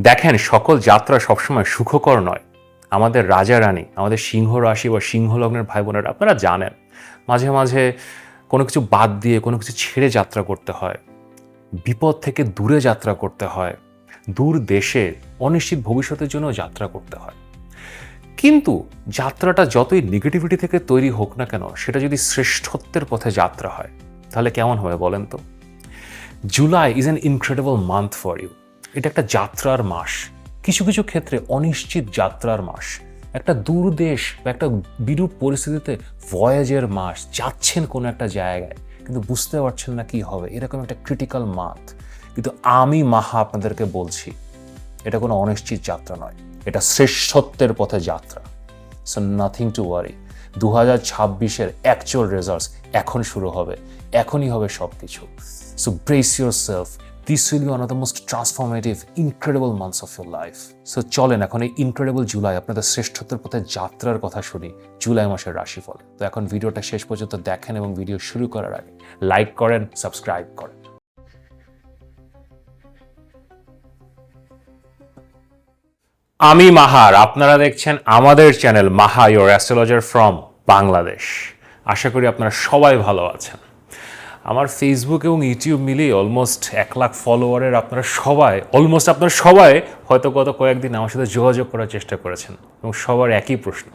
দেখেন, সকল যাত্রা সবসময় সুখকর নয়। আমাদের রাজা রানী, আমাদের সিংহ রাশি বা সিংহ লগ্নের ভাই বোনেরা, আপনারা জানেন মাঝে মাঝে কোনো কিছু বাদ দিয়ে কোনো কিছু ছেড়ে যাত্রা করতে হয়, বিপদ থেকে দূরে যাত্রা করতে হয়, দূর দেশে অনিশ্চিত ভবিষ্যতের জন্য যাত্রা করতে হয়। কিন্তু যাত্রাটা যতই নেগেটিভিটি থেকে তৈরি হোক না কেন, সেটা যদি শ্রেষ্ঠত্বের পথে যাত্রা হয় তাহলে কেমন হবে বলেন তো? July is an incredible month for you. এটা একটা যাত্রার মাস, কিছু কিছু ক্ষেত্রে অনিশ্চিত যাত্রার মাস, একটা দূর দেশ বা একটা বিরূপ পরিস্থিতিতে ভয়েজের মাস। যাচ্ছেন কোনো একটা জায়গায় কিন্তু বুঝতে পারছেন না কি হবে, এরকম একটা ক্রিটিক্যাল মান্থ। কিন্তু আমি মাহা আপনাদেরকে বলছি, এটা কোনো অনিশ্চিত যাত্রা নয়, এটা শ্রেষ্ঠত্বের পথে যাত্রা। So nothing to worry. 2026-এর অ্যাকচুয়াল রেজাল্টস এখন শুরু হবে, এখনই হবে সব কিছু। So brace yourself, this will be one of the most transformative incredible months of your life. So চলেন এখন এই ইনক্রেডিবল জুলাই আপনাদের শ্রেষ্ঠত্বের পথে যাত্রার কথা শুনি, জুলাই মাসের রাশিফল। তো এখন ভিডিওটা শেষ পর্যন্ত দেখেন এবং ভিডিও শুরু করার আগে লাইক করেন, সাবস্ক্রাইব করেন। আমি মাহার, আপনারা দেখছেন আমাদের channel Maha your astrologer from Bangladesh. আশা করি আপনারা সবাই ভালো আছেন। আমার ফেসবুক এবং ইউটিউব মিলিয়ে অলমোস্ট 1 লাখ ফলোয়ারের আপনারা সবাই হয়তো গত কয়েকদিন আমার সাথে যোগাযোগ করার চেষ্টা করেছেন এবং সবার একই প্রশ্ন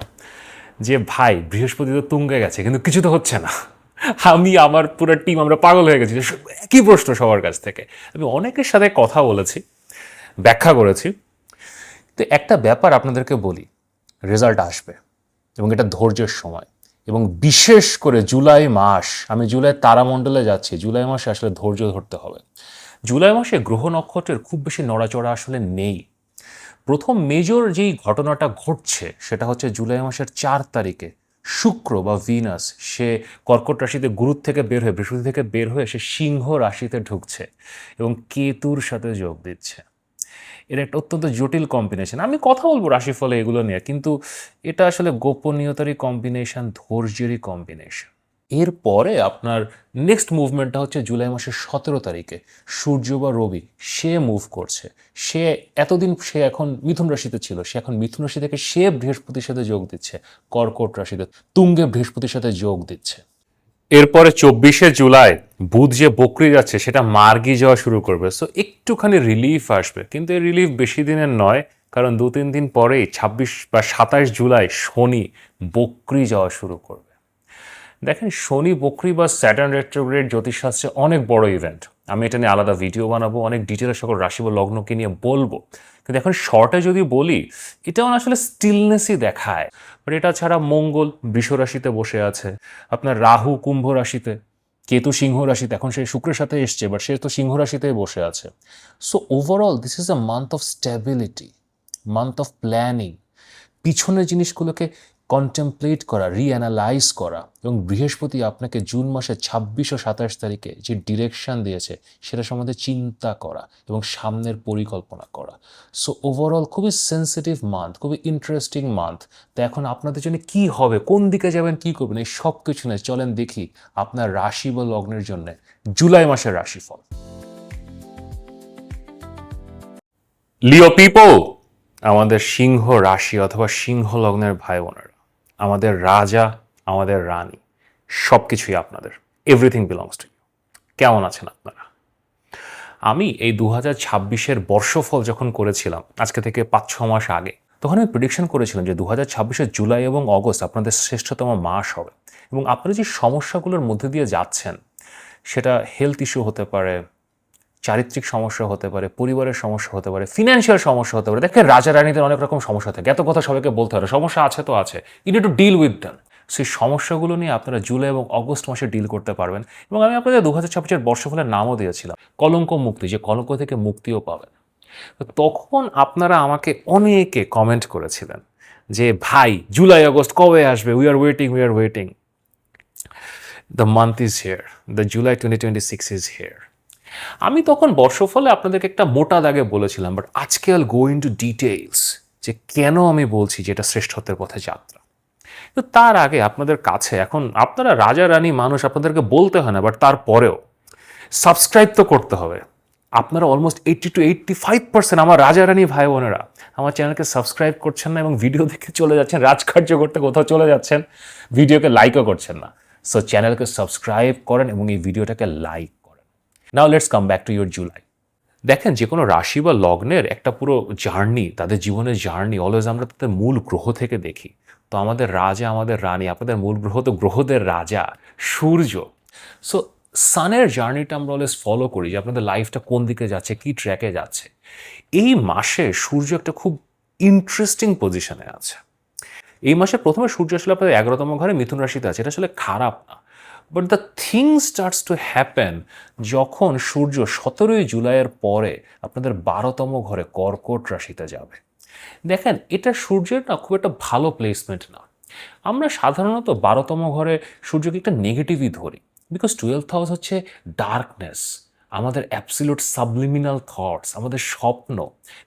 যে ভাই, বৃহস্পতি তো তুঙ্গে গেছে কিন্তু কিছু তো হচ্ছে না। আমার পুরো টিম আমরা পাগল হয়ে গেছি। একই প্রশ্ন সবার কাছ থেকে। আমি অনেকের সাথে কথা বলেছি, ব্যাখ্যা করেছি। তো একটা ব্যাপার আপনাদেরকে বলি, রেজাল্ট আসবে এবং এটা ধৈর্যের সময়। এবং বিশেষ করে জুলাই মাস, আমি জুলাই তারামণ্ডলে যাচ্ছি, জুলাই মাসে আসলে ধৈর্য ধরতে হবে। জুলাই মাসে গ্রহ নক্ষত্রের খুব বেশি নড়াচড়া আসলে নেই। প্রথম মেজর যেই ঘটনাটা ঘটছে সেটা হচ্ছে জুলাই মাসের 4 তারিখে শুক্র বা ভিনাস সে কর্কট রাশিতে গুরুর থেকে বের হয়ে, বৃহস্পতি থেকে বের হয়ে সে সিংহ রাশিতে ঢুকছে এবং কেতুর সাথে যোগ দিচ্ছে। এর একটা অত্যন্ত জটিল কম্বিনেশন। আমি কথা বলবো রাশিফলে এগুলো নিয়ে, কিন্তু এটা আসলে গোপনীয়তারই কম্বিনেশন, ধৈর্যেরই কম্বিনেশন। এরপরে আপনার নেক্সট মুভমেন্টটা হচ্ছে জুলাই মাসের 17 তারিখে সূর্য বা রবি সে মুভ করছে। এতদিন সে এখন মিথুন রাশিতে ছিল, সে এখন মিথুন রাশি থেকে সে বৃহস্পতির সাথে যোগ দিচ্ছে কর্কট রাশিতে, তুঙ্গে বৃহস্পতির সাথে যোগ দিচ্ছে। এরপরে 24শে জুলাই বুধ যে বকরি যাচ্ছে সেটা মার্গী যাওয়া শুরু করবে। সো একটুখানি রিলিফ আসবে, কিন্তু এই রিলিফ বেশি দিনের নয়, কারণ 2-3 দিন পরেই 26 বা 27 জুলাই শনি বকরি যাওয়া শুরু করবে। দেখেন, শনি বকরি বা স্যাটার্ন রেট্রোগ্রেড জ্যোতিষশাস্ত্রে অনেক বড় ইভেন্ট। আমি এটা নিয়ে আলাদা ভিডিও বানাবো, অনেক ডিটেলে সকল রাশি বা লগ্নকে নিয়ে বলবো। কিন্তু এখন শর্টে যদি বলি, এটাও আসলে স্টিলনেসই দেখায়। বাট এটা ছাড়া মঙ্গল বৃষ রাশিতে বসে আছে, আপনার রাহু কুম্ভ রাশিতে, কেতু সিংহ রাশিতে, এখন সে শুক্রের সাথে এসছে, বাট সে তো সিংহ রাশিতেই বসে আছে। So overall this is a month of stability, month of planning, পিছনের জিনিসগুলোকে কন্টেমপ্লেট করা, রিঅ্যানালাইজ করা। এবং বৃহস্পতি আপনাকে জুন মাসের 26 ও 27 তারিখে যে ডিরেকশন দিয়েছে সেটা সম্বন্ধে চিন্তা করা এবং সামনের পরিকল্পনা করা। সো ওভারঅল খুবই সেন্সিটিভ মান্থ, খুবই ইন্টারেস্টিং মান্থ। তো এখন আপনাদের জন্য কি হবে, কোন দিকে যাবেন, কি করবেন, এই সব কিছু নিয়ে চলেন দেখি আপনার রাশি বা লগ্নের জন্য জুলাই মাসের রাশিফল। লিও পিপল, আমাদের সিংহ রাশি অথবা সিংহ লগ্নের ভাই বোনেরা, আমাদের রাজা, আমাদের রানী, সব কিছুই আপনাদের। Everything belongs to you. কেমন আছেন আপনারা? আমি এই 2026-এর বর্ষফল যখন করেছিলাম, আজকে থেকে 5-6 মাস আগে, তখন আমি প্রেডিকশন করেছিলাম যে 2026-এর জুলাই এবং অগস্ট আপনাদের শ্রেষ্ঠতম মাস হবে। এবং আপনারা যে সমস্যাগুলোর মধ্যে দিয়ে যাচ্ছেন, সেটা হেলথ ইস্যু হতে পারে, চারিত্রিক সমস্যা হতে পারে, পরিবারের সমস্যা হতে পারে, ফিনান্সিয়াল সমস্যা হতে পারে। দেখেন, রাজা রানীদের অনেক রকম সমস্যা থাকে, এত কথা সবাইকে বলতে হবে, সমস্যা আছে তো আছে, you need to deal with them. সেই সমস্যাগুলো নিয়ে আপনারা জুলাই এবং অগস্ট মাসে ডিল করতে পারবেন। এবং আমি আপনাদের 2026-এর বর্ষফলের নামও দিয়েছিলাম, কলঙ্ক মুক্তি, যে কলঙ্ক থেকে মুক্তিও পাবেন। তো তখন আপনারা আমাকে অনেকে কমেন্ট করেছিলেন যে ভাই, জুলাই আগস্ট কবে আসবে, we are waiting. The month is here, the July 2026 is here. আমি তখন বর্ষফলে আপনাদেরকে একটা মোটা দাগে বলেছিলাম, বাট আজকে আল গো ইনটু ডিটেইলস যে কেন আমি বলছি যে এটা শ্রেষ্ঠত্বের পথে যাত্রা। তো তার আগে আপনাদের কাছে, এখন আপনারা রাজা রানী মানুষ, আপনাদেরকে বলতে হয় না, বাট তারপরেও সাবস্ক্রাইব তো করতে হবে। আপনারা অলমোস্ট 80 to 85% আমার রাজা রানী ভাই বোনেরা আমার চ্যানেলকে সাবস্ক্রাইব করছেন না এবং ভিডিও দেখে চলে যাচ্ছেন, রাজকার্য করতে কোথাও চলে যাচ্ছেন, ভিডিওকে লাইকও করছেন না। সো চ্যানেলকে সাবস্ক্রাইব করেন এবং এই ভিডিওটাকে লাইক করেন। Now let's come back to your July. দেখেন, যে কোনো রাশি বা লগ্নের একটা পুরো জার্নি, তাদের জীবনের জার্নি অলওয়েজ আমরা তাদের মূল গ্রহ থেকে দেখি। তো আমাদের রাজা, আমাদের রানী, আপনাদের মূল গ্রহ তো গ্রহদের রাজা সূর্য। সো সানের জার্নিটা আমরা অলওয়েজ ফলো করি যে আপনাদের লাইফটা কোন দিকে যাচ্ছে, কি ট্র্যাকে যাচ্ছে। এই মাসে সূর্য একটা খুব ইন্টারেস্টিং পজিশনে আছে। এই মাসে প্রথমে সূর্য আসলে আপনাদের 11তম ঘরে মিথুন রাশিতে আছে, এটা আসলে খারাপ না। But the thing starts to happen যখন সূর্য 17ই জুলাইয়ের পরে আপনাদের 12তম ঘরে কর্কট রাশিতে যাবে। দেখেন, এটা সূর্যের না খুব একটা ভালো প্লেসমেন্ট না। আমরা সাধারণত 12তম ঘরে সূর্যকে একটা নেগেটিভই ধরি, বিকজ 12th হাউস হচ্ছে ডার্কনেস, আমাদের অ্যাবসলিউট সাবলিমিনাল থটস, আমাদের স্বপ্ন,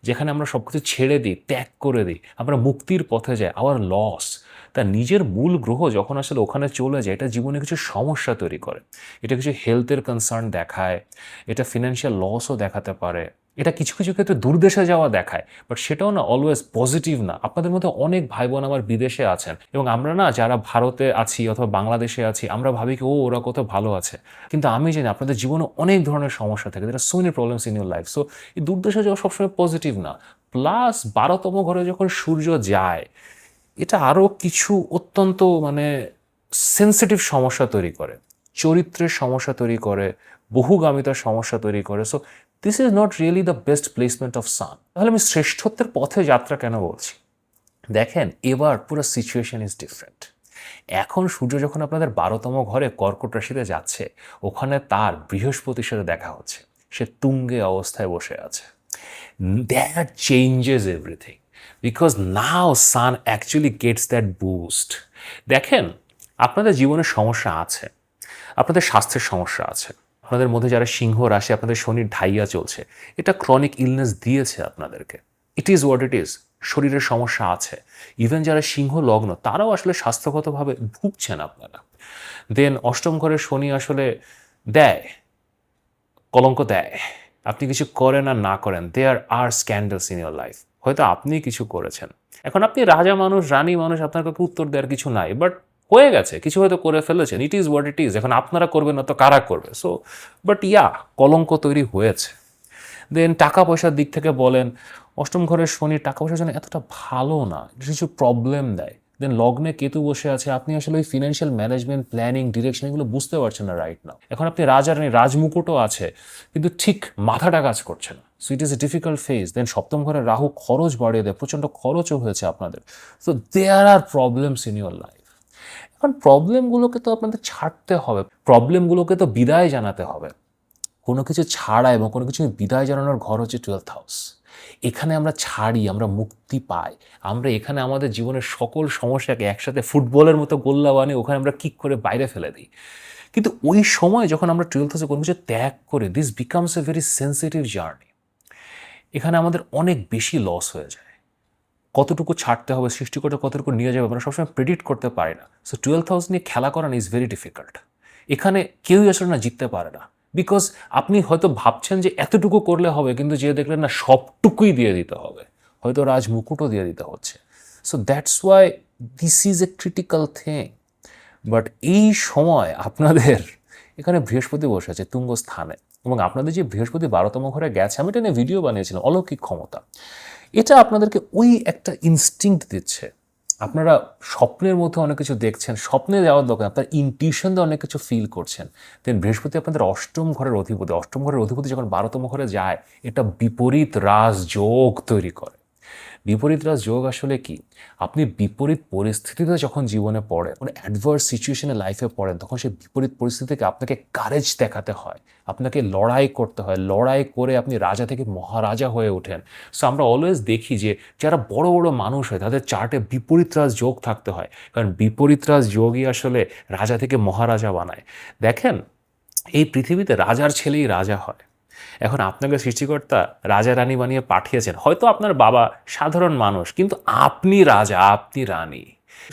যেখানে আমরা সব কিছু ছেড়ে দিই, ত্যাগ করে দিই, আমরা মুক্তির পথে যাই, আওয়ার লস। তার নিজের মূল গ্রহ যখন আসলে ওখানে চলে যায়, এটা জীবনে কিছু সমস্যা তৈরি করে, এটা কিছু হেলথের কনসার্ন দেখায়, এটা ফিনান্সিয়াল লসও দেখাতে পারে, এটা কিছু কিছু ক্ষেত্রে দূরদেশে যাওয়া দেখায়। বাট সেটাও না অলওয়েজ পজিটিভ না। আপনাদের মধ্যে অনেক ভাই বোন আমার বিদেশে আছেন এবং আমরা না যারা ভারতে আছি অথবা বাংলাদেশে আছি, আমরা ভাবি কি ওরা কত ভালো আছে, কিন্তু আমি জানি আপনাদের জীবনে অনেক ধরনের সমস্যা থাকে, there are so many problems in your life. So এই দূরদেশে যাওয়া সবসময় পজিটিভ না। প্লাস 12তম ঘরে যখন সূর্য যায়, এটা আরও কিছু অত্যন্ত সেন্সিটিভ সমস্যা তৈরি করে, চরিত্রের সমস্যা তৈরি করে, বহুগামিতার সমস্যা তৈরি করে। So this is not really the best placement of sun. তাহলে আমি শ্রেষ্ঠত্বের পথে যাত্রা কেন বলছি? দেখেন, এবার পুরো সিচুয়েশন ইজ ডিফারেন্ট। এখন সূর্য যখন আপনাদের 12তম ঘরে কর্কট রাশিতে যাচ্ছে, ওখানে তার বৃহস্পতির সাথে দেখা হচ্ছে, সে তুঙ্গে অবস্থায় বসে আছে। That changes everything, because now sun actually gets that boost. দেখেন, আপনাদের জীবনে সমস্যা আছে, আপনাদের স্বাস্থ্যের সমস্যা আছে, আপনাদের মধ্যে যারা সিংহ রাশি, আপনাদের শনির ঢাইয়া চলছে, এটা ক্রনিক ইলনেস দিয়েছে আপনাদেরকে। It is what it is, শরীরের সমস্যা আছে। ইভেন যারা সিংহ লগ্ন, তারাও আসলে স্বাস্থ্যগতভাবে ভুগছেন আপনারা। দেন অষ্টম ঘরে শনি আসলে দেয়, কলঙ্ক দেয়। আপনি কিছু করেন আর না করেন, দেয়ার আর স্ক্যান্ডালস ইন ইয়োর লাইফ। হয়তো আপনি কিছু করেছেন, এখন আপনি রাজা মানুষ, রানী মানুষ, আপনার কাছে উত্তর দেওয়ার কিছু নাই, বাট হয়ে গেছে, কিছু হয়তো করে ফেলেছেন। It is what it is. এখন আপনারা করবেন না তো কারা করবে? সো বাট কলঙ্ক তৈরি হয়েছে। দেন টাকা পয়সার দিক থেকে বলেন, অষ্টম ঘরের শনি টাকা পয়সার জন্য এতটা ভালো না, কিছু প্রবলেম দেয়। দেন লগ্নে কেতু বসে আছে, আপনি আসলে ওই ফিনান্সিয়াল ম্যানেজমেন্ট, প্ল্যানিং, ডিরেকশন এগুলো বুঝতে পারছেন না রাইট নাও। এখন আপনি রাজা রানী, রাজমুকুটও আছে, কিন্তু ঠিক মাথাটা কাজ করছে না। So it is a difficult phase. Then সপ্তম ঘরে রাহু খরচ বাড়িয়ে দেয়, প্রচণ্ড খরচও হয়েছে আপনাদের। So there are problems in your life. এখন প্রবলেমগুলোকে তো আপনাদের ছাড়তে হবে, প্রবলেমগুলোকে তো বিদায় জানাতে হবে। কোনো কিছু ছাড়া এবং কোনো কিছু বিদায় জানানোর ঘর হচ্ছে 12th হাউস। এখানে আমরা ছাড়ি, আমরা মুক্তি পাই, আমরা এখানে আমাদের জীবনের সকল সমস্যাকে একসাথে ফুটবলের মতো গোল্লা বানিয়ে ওখানে আমরা কিক করে বাইরে ফেলে দিই। কিন্তু ওই সময় যখন আমরা 12th হাউসে কোনো কিছু ত্যাগ করে, this becomes a very sensitive journey. এখানে আমাদের অনেক বেশি লস হয়ে যায়। কতটুকু ছাড়তে হবে, সৃষ্টিকর্তা কতটুকু নিয়ে যাবে, আমরা সবসময় প্রেডিক্ট করতে পারি না। সো 12th হাউস নিয়ে খেলা করানো ইজ ভেরি ডিফিকাল্ট। এখানে কেউই আসলে না জিততে পারে না, বিকজ আপনি হয়তো ভাবছেন যে এতটুকু করলে হবে, কিন্তু যে দেখলেন না সবটুকুই দিয়ে দিতে হবে, হয়তো রাজ মুকুটও দিয়ে দিতে হচ্ছে। So that's why this is a critical thing. But এই সময় আপনাদের এখানে বৃহস্পতি বসে আছে তুঙ্গ স্থানে, এবং আপনাদের যে বৃহস্পতি 12তম ঘরে গেছে, আমি এটা নিয়ে ভিডিও বানিয়েছিলাম, অলৌকিক ক্ষমতা। এটা আপনাদেরকে ওই একটা ইনস্টিংক্ট দিচ্ছে। আপনারা স্বপ্নের মধ্যে অনেক কিছু দেখছেন, স্বপ্নে যাওয়ার দরকার, আপনার ইনটিউশন দিয়ে অনেক কিছু ফিল করছেন। দেন বৃহস্পতি আপনাদের অষ্টম ঘরের অধিপতি, অষ্টম ঘরের অধিপতি যখন 12তম ঘরে যায়, এটা বিপরীত রাজযোগ তৈরি করে। বিপরীত রাজযোগ আসলে কি? আপনি বিপরীত পরিস্থিতিতে যখন জীবনে পড়েন, মানে অ্যাডভার্স সিচুয়েশনে লাইফে পড়েন, তখন সেই বিপরীত পরিস্থিতি থেকে আপনাকে কারেজ দেখাতে হয়, আপনাকে লড়াই করতে হয়, লড়াই করে আপনি রাজা থেকে মহারাজা হয়ে ওঠেন। সো আমরা অলওয়েজ দেখি যে যারা বড় বড় মানুষ হয়, তাদের চার্টে বিপরীত রাজযোগ থাকতে হয়, কারণ বিপরীত রাজযোগই আসলে রাজা থেকে মহারাজা বানায়। দেখেন, এই পৃথিবীতে রাজার ছেলেই রাজা হয়। এখন আপনাকে সৃষ্টিকর্তা রাজা রানী বানিয়ে পাঠিয়েছেন, হয়তো আপনার বাবা সাধারণ মানুষ, কিন্তু আপনি রাজা, আপনি রানী।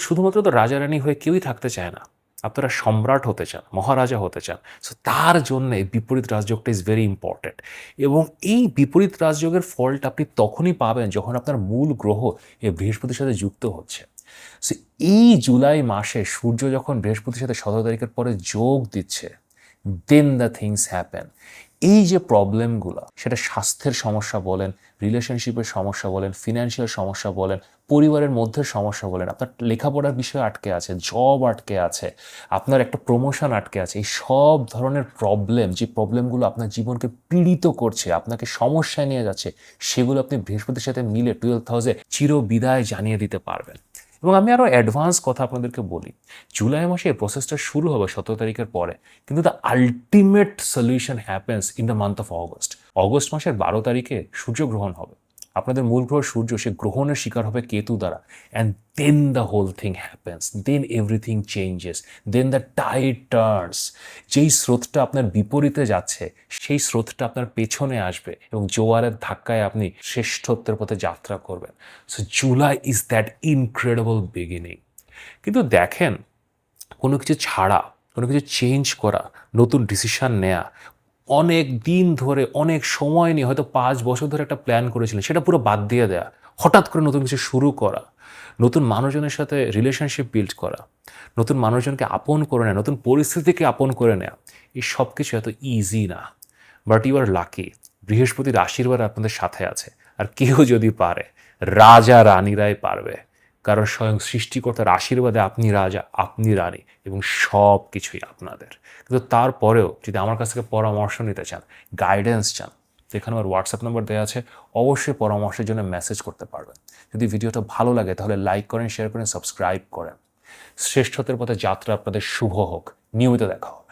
শুধুমাত্র তো রাজা রানী হয়ে কেউই থাকতে চায় না। আপনারা সম্রাট হতে চান, মহারাজা হতে চান, সো তার জন্য এই বিপরীত রাজযোগটা ইজ ভেরি ইম্পর্ট্যান্ট। এবং এই বিপরীত রাজযোগের ফলটা আপনি তখনই পাবেন যখন আপনার মূল গ্রহ এই বৃহস্পতির সাথে যুক্ত হচ্ছে। সো এই জুলাই মাসে সূর্য যখন বৃহস্পতির সাথে 17 তারিখের পরে যোগ দিচ্ছে, দেন দ্য থিংস হ্যাপেন। এই যে প্রবলেমগুলো, সেটা স্বাস্থ্যের সমস্যা বলেন, রিলেশনশিপের সমস্যা বলেন, ফিনান্সিয়াল সমস্যা বলেন, পরিবারের মধ্যে সমস্যা বলেন, আপনার লেখাপড়ার বিষয় আটকে আছে, জব আটকে আছে, আপনার একটা প্রমোশন আটকে আছে, এই সব ধরনের প্রবলেম, যে প্রবলেমগুলো আপনার জীবনকে পীড়িত করছে, আপনাকে সমস্যায় নিয়ে যাচ্ছে, সেগুলো আপনি বৃহস্পতির সাথে মিলে 12th হাউসে চির বিদায় জানিয়ে দিতে পারবেন। এবং আমি আরও অ্যাডভান্স কথা আপনাদেরকে বলি, জুলাই মাসে এই প্রসেসটা শুরু হবে 17 তারিখের পরে, কিন্তু the ultimate solution happens in the month of August. August মাসের 12 তারিখে সূর্যগ্রহণ হবে। আপনাদের মূল গ্রহ সূর্য সে গ্রহণের শিকার হবে কেতু দ্বারা, and then the whole thing happens, then everything changes, then the tide turns. যেই স্রোতটা আপনার বিপরীতে যাচ্ছে, সেই স্রোতটা আপনার পেছনে আসবে এবং জোয়ারের ধাক্কায় আপনি শ্রেষ্ঠত্বের পথে যাত্রা করবেন। So July is that incredible beginning. কিন্তু দেখেন, কোনো কিছু ছাড়া, কোনো কিছু চেঞ্জ করা, নতুন ডিসিশান নেওয়া, অনেক দিন ধরে, অনেক সময় নিয়ে, হয়তো 5 বছর ধরে একটা প্ল্যান করেছিলেন, সেটা পুরো বাদ দিয়ে দেয়া, হঠাৎ করে নতুন কিছু শুরু করা, নতুন মানুষজনের সাথে রিলেশনশিপ বিল্ড করা, নতুন মানুষজনকে আপন করে নেওয়া, নতুন পরিস্থিতিকে আপন করে নেওয়া, এই সব কিছু এত ইজি না। বাট ইউ আর লাকি, বৃহস্পতির আশীর্বাদ আপনাদের সাথে আছে। আর কেউ যদি পারে, রাজা রানীরাই পারবে, কারণ স্বয়ং সৃষ্টিকর্তার আশীর্বাদে আপনি রাজা, আপনি রানী, এবং সব কিছুই আপনাদের। কিন্তু তারপরেও যদি আমার কাছ থেকে পরামর্শ নিতে চান, গাইডেন্স চান, যেখানে আমার হোয়াটসঅ্যাপ নাম্বার দেওয়া আছে, অবশ্যই পরামর্শের জন্য মেসেজ করতে পারবেন। যদি ভিডিওটা ভালো লাগে তাহলে লাইক করেন, শেয়ার করেন, সাবস্ক্রাইব করেন। শ্রেষ্ঠত্বের পথে যাত্রা আপনাদের শুভ হোক। নিয়মিত দেখা হবে।